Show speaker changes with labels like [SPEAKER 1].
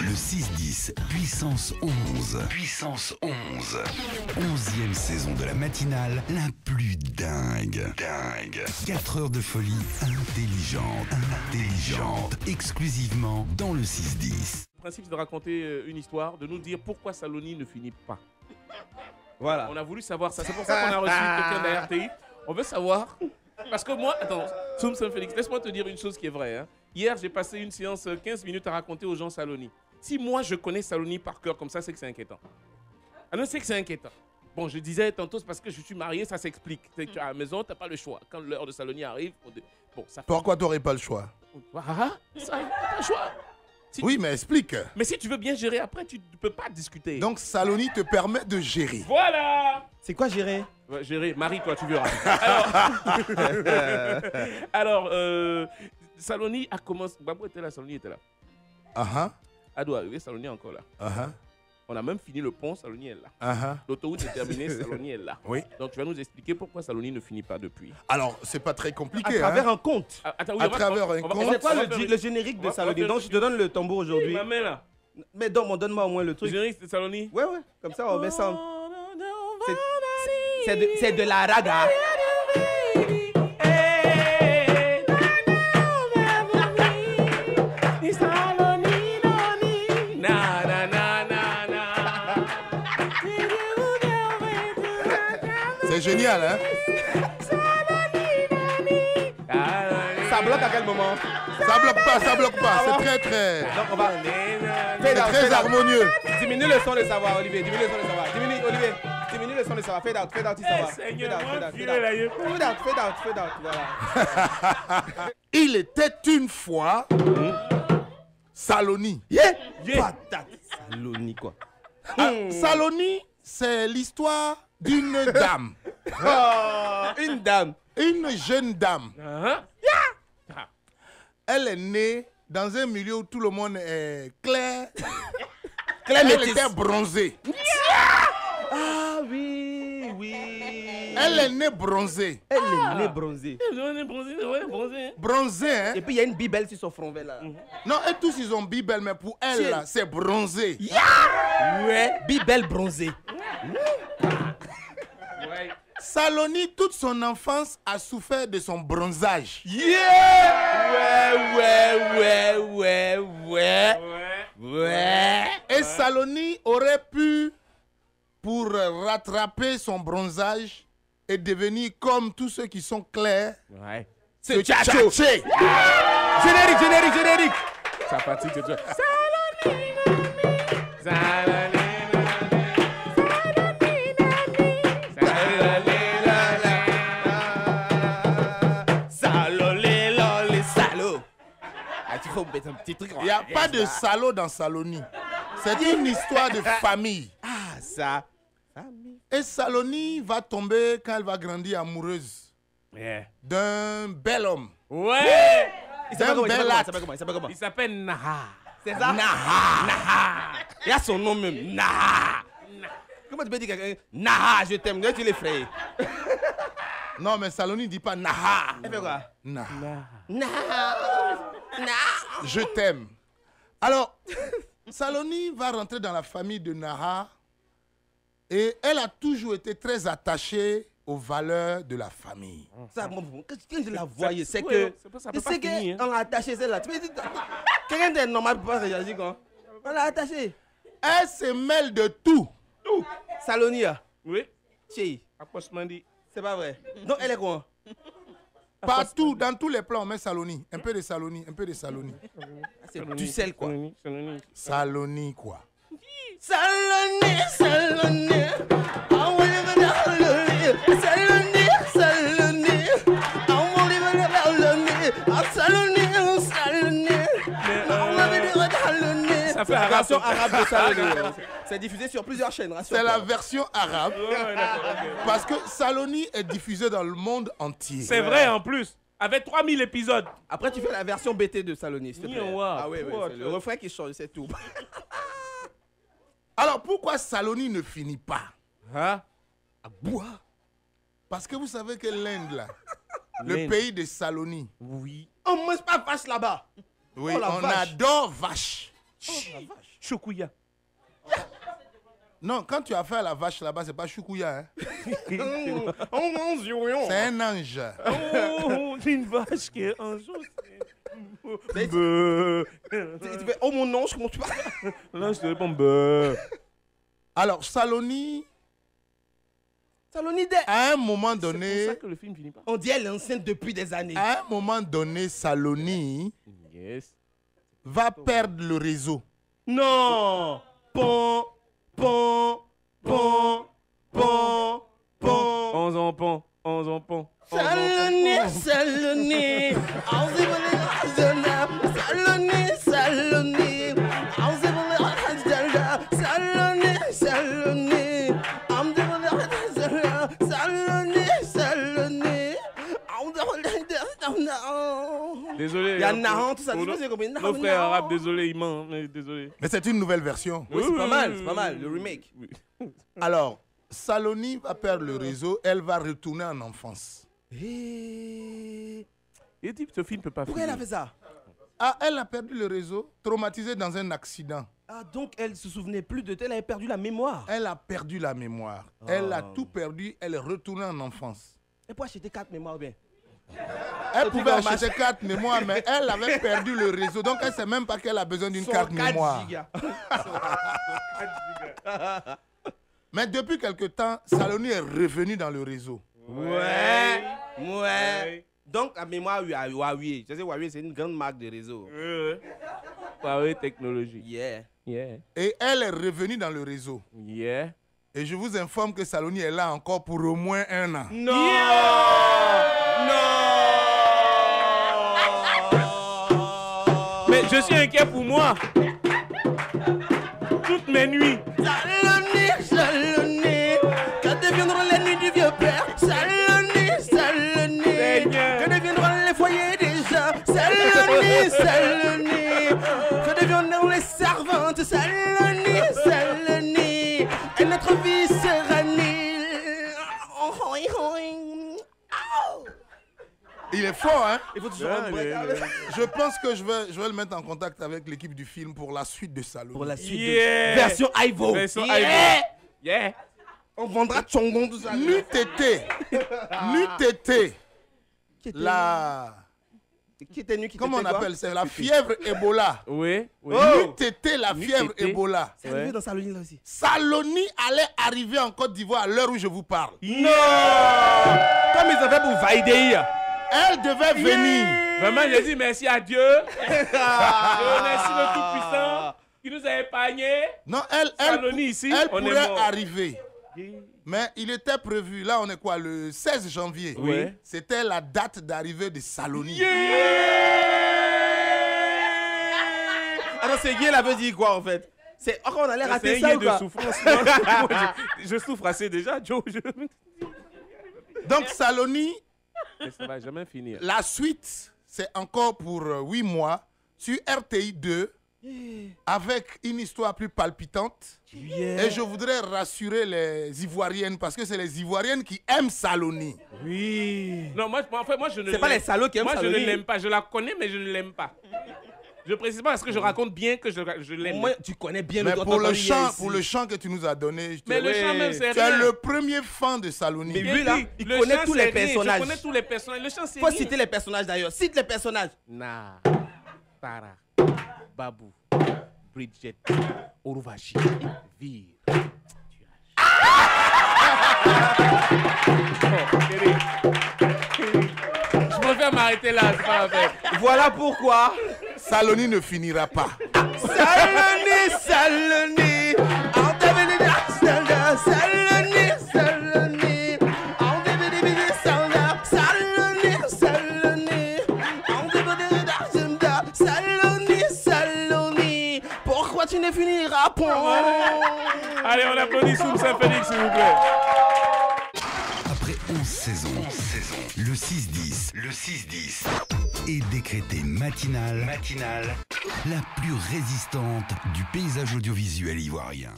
[SPEAKER 1] Le 6-10, puissance 11. Puissance 11. 11e saison de la matinale, la plus dingue. 4 heures de folie intelligente. Exclusivement dans le 6-10.
[SPEAKER 2] Le principe, c'est de raconter une histoire, de nous dire pourquoi Saloni ne finit pas.
[SPEAKER 3] Voilà.
[SPEAKER 2] On a voulu savoir ça. C'est pour ça qu'on a reçu quelqu'un d'RTI. On veut savoir. Parce que moi, attends, Soumson Félix, laisse-moi te dire une chose qui est vraie. Hein. Hier, j'ai passé une séance 15 minutes à raconter aux gens Saloni. Si moi, je connais Saloni par cœur comme ça, c'est que c'est inquiétant. Alors, c'est que c'est inquiétant. Bon, je disais tantôt, c'est parce que je suis marié, ça s'explique. Tu es à la maison, tu n'as pas le choix. Quand l'heure de Saloni arrive, bon, ça fait...
[SPEAKER 4] Pourquoi tu n'aurais pas le choix?
[SPEAKER 2] Ah, ça, pas le choix. Si
[SPEAKER 4] oui, mais explique.
[SPEAKER 2] Mais si tu veux bien gérer après, tu ne peux pas discuter.
[SPEAKER 4] Donc, Saloni te permet de gérer.
[SPEAKER 2] Voilà.
[SPEAKER 3] C'est quoi gérer?
[SPEAKER 2] Ouais, gérer, marie-toi, tu verras. Alors, Saloni a commencé... Babou était là, Saloni était là. Ado arrivé, Saloni est encore là. On a même fini le pont, Saloni est là. L'autoroute est terminée, Saloni est là.
[SPEAKER 4] Oui.
[SPEAKER 2] Donc tu vas nous expliquer pourquoi Saloni ne finit pas depuis.
[SPEAKER 4] Alors, c'est pas très compliqué.
[SPEAKER 3] À travers un conte.
[SPEAKER 2] Attends,
[SPEAKER 4] À travers un conte.
[SPEAKER 3] C'est quoi le générique de Saloni? Donc je te donne le tambour aujourd'hui.
[SPEAKER 2] Ma main là.
[SPEAKER 3] Mais donne-moi au moins le
[SPEAKER 2] Le
[SPEAKER 3] truc.
[SPEAKER 2] générique de Saloni.
[SPEAKER 3] Ouais, comme ça on met ça. C'est de la raga.
[SPEAKER 4] C'est génial, hein?
[SPEAKER 3] Ça bloque à quel moment?
[SPEAKER 4] Ça bloque pas. C'est très...
[SPEAKER 3] Donc on va...
[SPEAKER 4] C'est très harmonieux.
[SPEAKER 3] Diminue le son de savoir, Olivier. Diminue le son de savoir. Olivier. Diminue le son de savoir. Fade out, il savoir. Fade out. Voilà.
[SPEAKER 4] Il était une fois... Saloni.
[SPEAKER 3] Patate. Saloni, quoi.
[SPEAKER 4] Saloni, c'est l'histoire d'une dame.
[SPEAKER 3] Une dame.
[SPEAKER 4] Une jeune dame. Elle est née dans un milieu où tout le monde est clair. Elle était bronzée.
[SPEAKER 3] Ah oui.
[SPEAKER 4] Elle est née bronzée. Bronzée, hein?
[SPEAKER 3] Et puis il y a une bibelle sur son front vert là.
[SPEAKER 4] Non, et tous ils ont bibelle, mais pour elle, là, c'est bronzé.
[SPEAKER 3] Ouais, bibelle bronzée.
[SPEAKER 4] Saloni, toute son enfance, a souffert de son bronzage.
[SPEAKER 3] Ouais.
[SPEAKER 4] Et Saloni aurait pu, pour rattraper son bronzage et devenir comme tous ceux qui sont clairs,
[SPEAKER 3] c'est tchatché. Générique.
[SPEAKER 2] Ça fatigue, c'est toi.
[SPEAKER 4] Il n'y a pas de salaud dans Saloni. C'est une histoire de famille.
[SPEAKER 3] Ah, ça.
[SPEAKER 4] Et Saloni va tomber quand elle va grandir amoureuse d'un bel homme.
[SPEAKER 2] Ouais.
[SPEAKER 3] Il s'appelle comment?
[SPEAKER 2] Il s'appelle Naha.
[SPEAKER 3] C'est ça? Naha. Il a son nom même. Naha. Comment tu peux dire quelqu'un? Naha, je t'aime. Tu les frères.
[SPEAKER 4] Non, mais Saloni ne dit pas Naha.
[SPEAKER 3] Elle fait quoi?
[SPEAKER 4] Naha. Je t'aime. Alors, Saloni va rentrer dans la famille de Naha et elle a toujours été très attachée aux valeurs de la famille.
[SPEAKER 3] Ça, quand je la voyais, c'est que... C'est qu'on l'a attachée, celle-là. Quelqu'un de normal ne peut pas réagir quand on l'a attachée.
[SPEAKER 4] Elle se mêle de tout.
[SPEAKER 3] Salonia.
[SPEAKER 2] Oui.
[SPEAKER 3] Chérie. C'est pas vrai. Donc elle est quoi?
[SPEAKER 4] Partout, dans tous les plans, on met Saloni. Un peu de Saloni.
[SPEAKER 3] C'est du sel, quoi.
[SPEAKER 4] Saloni, quoi.
[SPEAKER 3] Saloni.
[SPEAKER 2] Ça fait la
[SPEAKER 3] version arabe de Saloni. C'est diffusé sur plusieurs chaînes.
[SPEAKER 4] C'est la version arabe. Parce que Saloni est diffusé dans le monde entier.
[SPEAKER 2] C'est vrai en plus. Avec 3000 épisodes.
[SPEAKER 3] Après, tu fais la version BT de Saloni, s'il te plaît.
[SPEAKER 2] Ah
[SPEAKER 3] oui, c'est le refrain qui change, c'est tout.
[SPEAKER 4] Alors, pourquoi Saloni ne finit pas?
[SPEAKER 2] À
[SPEAKER 4] boire. Parce que vous savez que l'Inde, là, le pays de Saloni.
[SPEAKER 2] Oui.
[SPEAKER 3] On ne mange pas vache là-bas.
[SPEAKER 4] Oui, on adore vache.
[SPEAKER 2] Choukouya.
[SPEAKER 4] Non, quand tu as fait à la vache là-bas, c'est pas choukouya. Hein? C'est un ange.
[SPEAKER 2] Oh, une vache qui est un jour.
[SPEAKER 3] Tu fais, oh mon ange, comment tu parles?
[SPEAKER 2] Là, je te réponds.
[SPEAKER 4] Alors, Saloni,
[SPEAKER 3] Salonide.
[SPEAKER 4] à un moment
[SPEAKER 2] C'est pour
[SPEAKER 4] donné,
[SPEAKER 2] ça que le film finit pas.
[SPEAKER 3] On dit elle est enceinte depuis des années.
[SPEAKER 4] à un moment donné, Saloni
[SPEAKER 2] Yes.
[SPEAKER 4] va perdre le réseau.
[SPEAKER 3] Non. Pon, pon, pon, pon, pon.
[SPEAKER 2] 11 ans pont.
[SPEAKER 3] Saloni, Saloni. Saloni, Saloni. Saloni, Saloni.
[SPEAKER 2] Désolé.
[SPEAKER 3] Il y a Nahan, tout ça.
[SPEAKER 2] Nos
[SPEAKER 3] Nos
[SPEAKER 2] frères arabes, désolé, il ment, mais désolé.
[SPEAKER 4] Mais c'est une nouvelle version.
[SPEAKER 3] Oui, c'est pas mal, c'est pas mal, le remake.
[SPEAKER 4] Alors, Saloni va perdre le réseau, elle va retourner en enfance.
[SPEAKER 3] Et...
[SPEAKER 2] Et dit, ce film peut pas
[SPEAKER 3] Pourquoi elle a
[SPEAKER 2] finir.
[SPEAKER 3] fait ça?
[SPEAKER 4] Ah, elle a perdu le réseau, traumatisée dans un accident.
[SPEAKER 3] Ah, donc elle se souvenait plus de elle avait perdu la mémoire.
[SPEAKER 4] Elle a perdu la mémoire. Elle a tout perdu, elle est retournée en enfance.
[SPEAKER 3] Elle peut acheter 4 mémoires bien.
[SPEAKER 4] Elle pouvait acheter 4 mémoires, mais elle avait perdu le réseau. Donc elle ne sait même pas qu'elle a besoin d'une carte mémoire. Mais depuis quelque temps, Saloni est revenue dans le réseau.
[SPEAKER 3] Ouais. Donc la mémoire Huawei. Je sais Huawei c'est une grande marque de réseau.
[SPEAKER 2] Huawei Technologie.
[SPEAKER 3] Yeah.
[SPEAKER 4] Et elle est revenue dans le réseau.
[SPEAKER 2] Yeah.
[SPEAKER 4] Et je vous informe que Saloni est là encore pour au moins 1 an.
[SPEAKER 3] Non.
[SPEAKER 2] Mais je suis inquiet pour moi. Toutes mes nuits.
[SPEAKER 3] Saloni, Saloni. Que deviendront les nuits du vieux père? Saloni, Saloni. Que deviendront les foyers des gens? Saloni, Saloni. Que deviendront les servantes? Saloni, Saloni. Et notre vie sera nille.
[SPEAKER 4] Il est fort, hein?
[SPEAKER 3] Il faut toujours un break.
[SPEAKER 4] Je pense que je vais le mettre en contact avec l'équipe du film pour la suite de Saloni.
[SPEAKER 3] Pour la suite
[SPEAKER 2] Yeah.
[SPEAKER 3] de version Ivo.
[SPEAKER 2] Version
[SPEAKER 3] Yeah.
[SPEAKER 2] Ivo. Yeah.
[SPEAKER 3] On vendra Tchongon tout ça.
[SPEAKER 4] N'eût été, la...
[SPEAKER 3] Qui était nu, qui
[SPEAKER 4] Comment on
[SPEAKER 3] était quoi?
[SPEAKER 4] appelle ça? La fièvre Ebola.
[SPEAKER 2] Oui.
[SPEAKER 4] N'eût été la fièvre
[SPEAKER 2] été.
[SPEAKER 4] Ebola.
[SPEAKER 3] C'est arrivé dans Saloni là aussi.
[SPEAKER 4] Saloni allait arriver en Côte d'Ivoire à l'heure où je vous parle.
[SPEAKER 3] Non. Comme ils ont fait pour Vaidei.
[SPEAKER 4] Elle devait venir.
[SPEAKER 2] Vraiment, j'ai dit merci à Dieu. Je remercie le Tout-Puissant qui nous a épargnés.
[SPEAKER 4] Non,
[SPEAKER 2] Saloni ici,
[SPEAKER 4] elle
[SPEAKER 2] on est
[SPEAKER 4] pourrait
[SPEAKER 2] mort.
[SPEAKER 4] arriver. Mais il était prévu, là on est quoi, le 16 janvier.
[SPEAKER 2] Oui.
[SPEAKER 4] C'était la date d'arrivée de Saloni.
[SPEAKER 3] Alors c'est Guy, elle avait dit quoi en fait? C'est on allait
[SPEAKER 2] C'est
[SPEAKER 3] rater
[SPEAKER 2] un
[SPEAKER 3] ça
[SPEAKER 2] guet
[SPEAKER 3] ou
[SPEAKER 2] de
[SPEAKER 3] quoi?
[SPEAKER 2] souffrance. Moi, je souffre assez déjà, Joe.
[SPEAKER 4] Donc Saloni,
[SPEAKER 2] Mais ça va jamais finir.
[SPEAKER 4] la suite, c'est encore pour 8 mois sur RTI 2 avec une histoire plus palpitante.
[SPEAKER 3] Yeah.
[SPEAKER 4] Et je voudrais rassurer les Ivoiriennes parce que c'est les Ivoiriennes qui aiment Saloni.
[SPEAKER 3] Oui.
[SPEAKER 2] Non, moi, en fait, moi je ne
[SPEAKER 3] C'est pas
[SPEAKER 2] l'aime-
[SPEAKER 3] les salauds qui aiment
[SPEAKER 2] Moi, je
[SPEAKER 3] Saloni.
[SPEAKER 2] ne l'aime pas. Je la connais, mais je ne l'aime pas. Je précise pas parce que je raconte bien que je l'aime.
[SPEAKER 3] Moi, tu connais bien
[SPEAKER 4] Mais
[SPEAKER 3] le
[SPEAKER 4] pour le
[SPEAKER 3] tonton
[SPEAKER 4] chant,
[SPEAKER 3] ici.
[SPEAKER 4] pour le chant que tu nous as donné, je te-
[SPEAKER 2] Mais le chant même, c'est
[SPEAKER 4] tu es
[SPEAKER 2] rien.
[SPEAKER 4] le premier fan de Saloni.
[SPEAKER 3] Mais
[SPEAKER 2] J'ai
[SPEAKER 3] lui, là,
[SPEAKER 2] dit,
[SPEAKER 3] il
[SPEAKER 2] le
[SPEAKER 3] connaît
[SPEAKER 2] chant,
[SPEAKER 3] tous
[SPEAKER 2] c'est
[SPEAKER 3] les
[SPEAKER 2] rien.
[SPEAKER 3] personnages.
[SPEAKER 2] Je connais tous les personnages. Le chant, c'est
[SPEAKER 3] Faut
[SPEAKER 2] rien.
[SPEAKER 3] citer les personnages d'ailleurs. Cite les personnages.
[SPEAKER 2] Na, Tara, Babou, Bridget, Oruvashi, Vir. Je préfère m'arrêter là, c'est pas la peine.
[SPEAKER 3] Voilà pourquoi.
[SPEAKER 4] Saloni ne finira pas.
[SPEAKER 3] Saloni, Saloni. En devenir Saloni, Saloni. En devenir Saloni, Saloni. En devenir Saloni, Saloni. Pourquoi tu ne finiras pas?
[SPEAKER 2] Allez, on applaudit Soum Saint-Félix, s'il vous plaît.
[SPEAKER 1] Après 11 saisons, le 6-10 est décrété matinale la plus résistante du paysage audiovisuel ivoirien.